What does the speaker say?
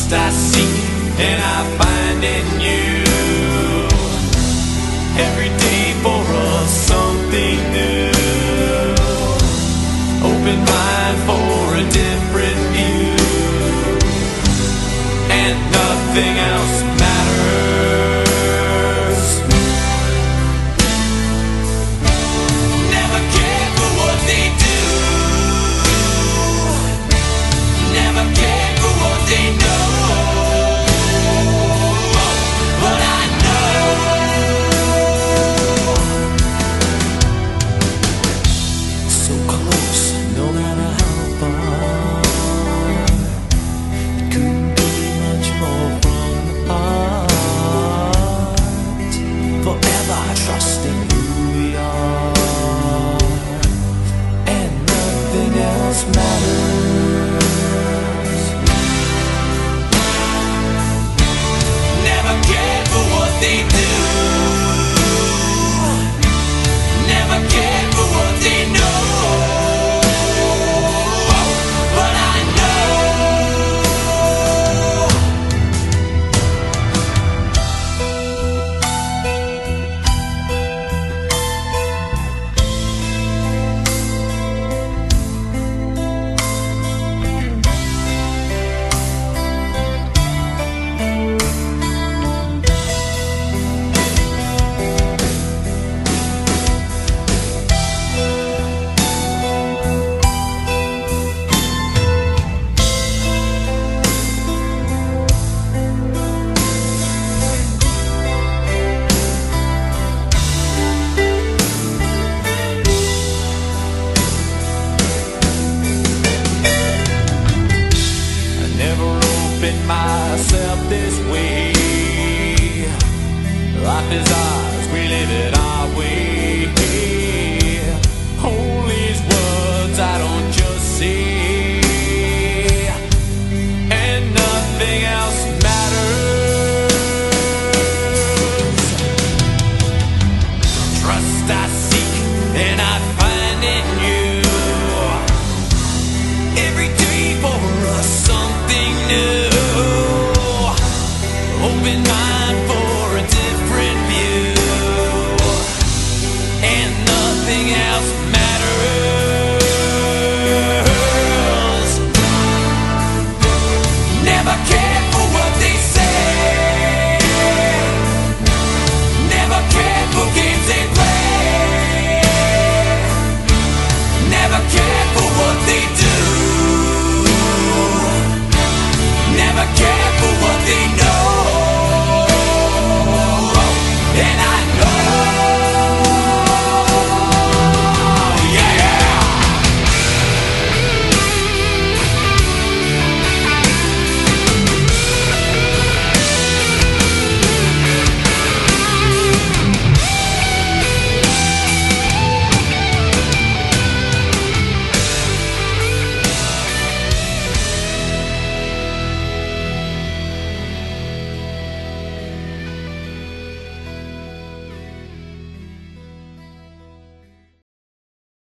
trust I seek and I find in you. Every day for us something new. Open mind for a different view, and nothing else matters. Never care for what they do. Never care for what they know. But I know so close, no matter how far. It couldn't be much more from the heart. Forever trusting who we are, and nothing else matters. Never care for what they do. Never care for what they know. But I know I never opened myself this way. Life is